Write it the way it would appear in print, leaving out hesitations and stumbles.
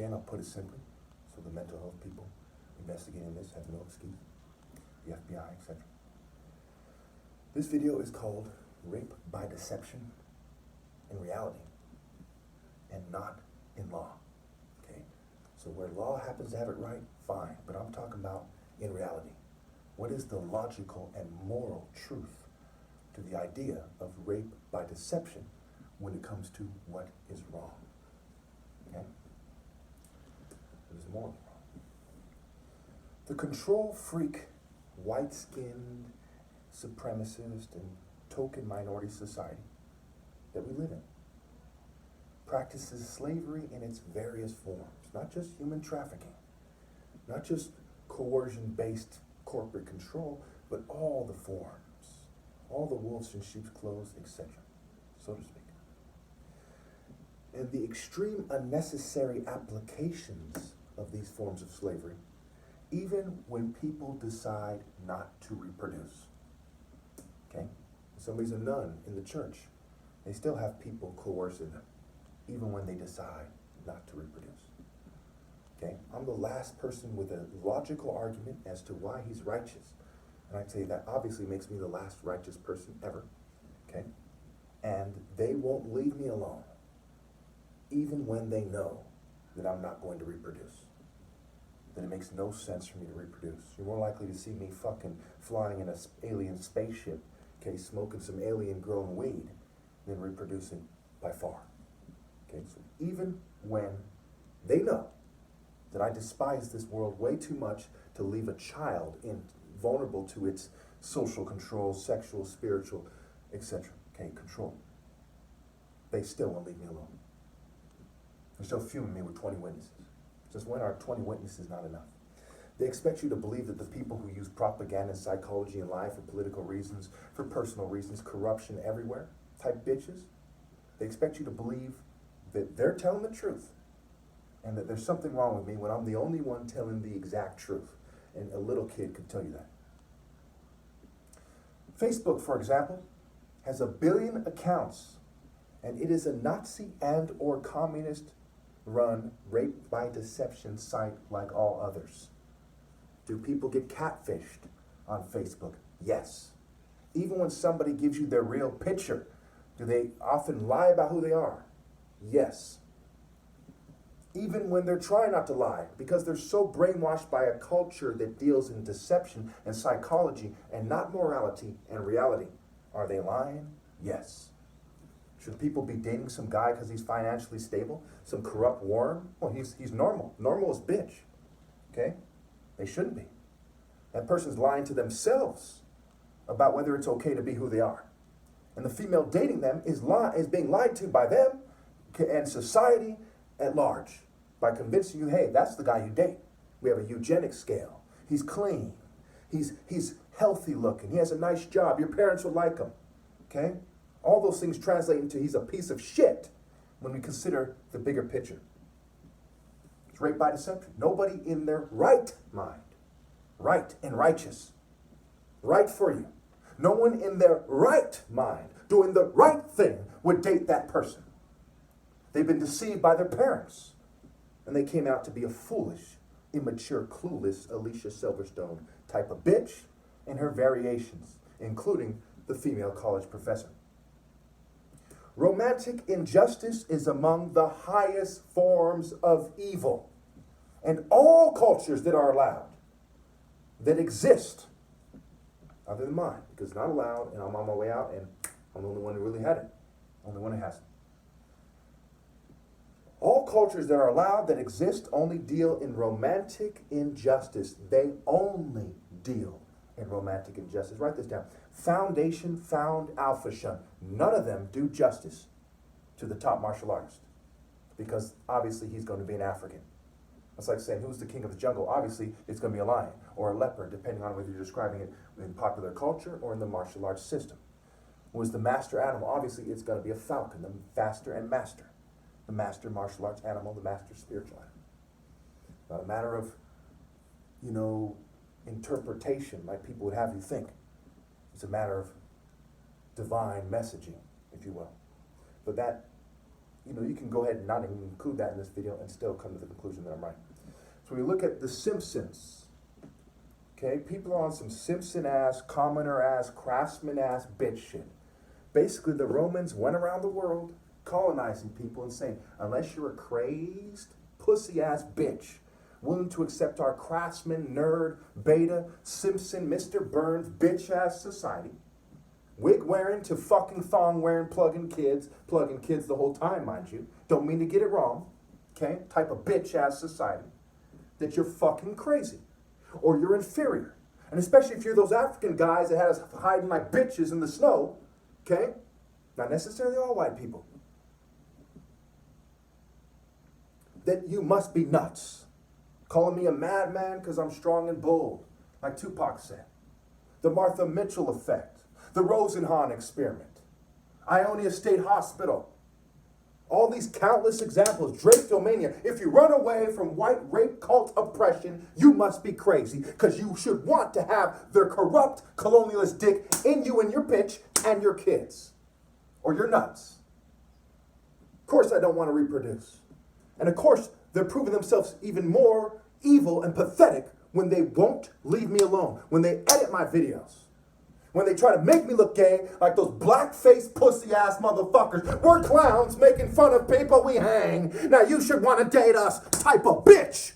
again, I'll put it simply, so the mental health people investigating this have no excuse, the FBI, etc. This video is called Rape by Deception in Reality and Not in Law. Okay? So where law happens to have it right, fine, but I'm talking about in reality. What is the logical and moral truth to the idea of rape by deception when it comes to what is wrong? Okay? What is morally wrong? The control freak, white-skinned, supremacist, and token minority society that we live in practices slavery in its various forms, not just human trafficking, not just coercion-based corporate control, but all the forms, all the wolves in sheep's clothes, etc., so to speak. And the extreme unnecessary applications of these forms of slavery, even when people decide not to reproduce. Okay? Somebody's a nun in the church, they still have people coercing them, even when they decide not to reproduce. Okay? I'm the last person with a logical argument as to why he's righteous. And I'd say that obviously makes me the last righteous person ever. Okay? And they won't leave me alone, even when they know that I'm not going to reproduce. That it makes no sense for me to reproduce. You're more likely to see me fucking flying in an alien spaceship, okay, smoking some alien-grown weed, than reproducing by far. Okay, so even when they know that I despise this world way too much to leave a child vulnerable to its social control, sexual, spiritual, etc., okay, control, they still won't leave me alone. They're still fuming me with 20 witnesses. Just when are 20 witnesses not enough? They expect you to believe that the people who use propaganda, psychology, and lie for political reasons, for personal reasons, corruption everywhere, type bitches, they expect you to believe that they're telling the truth and that there's something wrong with me when I'm the only one telling the exact truth. And a little kid could tell you that. Facebook, for example, has 1 billion accounts, and it is a Nazi and or communist run rape by deception site like all others. Do people get catfished on Facebook? Yes. Even when somebody gives you their real picture, do they often lie about who they are? Yes. Even when they're trying not to lie, because they're so brainwashed by a culture that deals in deception and psychology and not morality and reality. Are they lying? Yes. Should people be dating some guy because he's financially stable? Some corrupt worm? Well, he's normal. Normal is bitch. Okay? They shouldn't be. That person's lying to themselves about whether it's okay to be who they are. And the female dating them is being lied to by them and society at large by convincing you, hey, that's the guy you date. We have a eugenics scale. He's clean. He's healthy looking. He has a nice job. Your parents will like him. Okay? All those things translate into he's a piece of shit when we consider the bigger picture. It's rape by deception. Nobody in their right mind, right and righteous, right for you. No one in their right mind doing the right thing would date that person. They've been deceived by their parents, and they came out to be a foolish, immature, clueless Alicia Silverstone type of bitch and her variations, including the female college professor. Romantic injustice is among the highest forms of evil. And all cultures that are allowed, that exist, other than mine, because it's not allowed, and I'm on my way out, and I'm the only one who really had it. Only one who has it. All cultures that are allowed, that exist, only deal in romantic injustice. They only deal in romantic injustice. Write this down. Foundation found Alpha Shun. None of them do justice to the top martial artist, because obviously he's going to be an African. It's like saying, who's the king of the jungle? Obviously, it's going to be a lion or a leopard, depending on whether you're describing it in popular culture or in the martial arts system. Was the master animal? Obviously, it's going to be a falcon, the faster and master. The master martial arts animal, the master spiritual animal. Not a matter of, interpretation like people would have you think. It's a matter of divine messaging, if you will. But that you can go ahead and not even include that in this video and still come to the conclusion that I'm right. So we look at The Simpsons. Okay, people are on some Simpson-ass, commoner-ass, craftsman-ass bitch shit. Basically, the Romans went around the world colonizing people and saying, unless you're a crazed, pussy-ass bitch, willing to accept our craftsman, nerd, beta, Simpson, Mr. Burns, bitch-ass society, wig-wearing to fucking thong-wearing, plugging kids the whole time, mind you. Don't mean to get it wrong, okay? Type of bitch-ass society, that you're fucking crazy. Or you're inferior. And especially if you're those African guys that had us hiding like bitches in the snow, okay? Not necessarily all white people. That you must be nuts. Calling me a madman because I'm strong and bold, like Tupac said. The Martha Mitchell effect. The Rosenhan experiment. Ionia State Hospital. All these countless examples, Drapetomania. If you run away from white rape cult oppression, you must be crazy, because you should want to have their corrupt colonialist dick in you and your bitch and your kids. Or you're nuts. Of course I don't want to reproduce. And of course, they're proving themselves even more evil and pathetic when they won't leave me alone, when they edit my videos. When they try to make me look gay, like those black-faced pussy-ass motherfuckers. We're clowns making fun of people we hang. Now you should want to date us, type of bitch.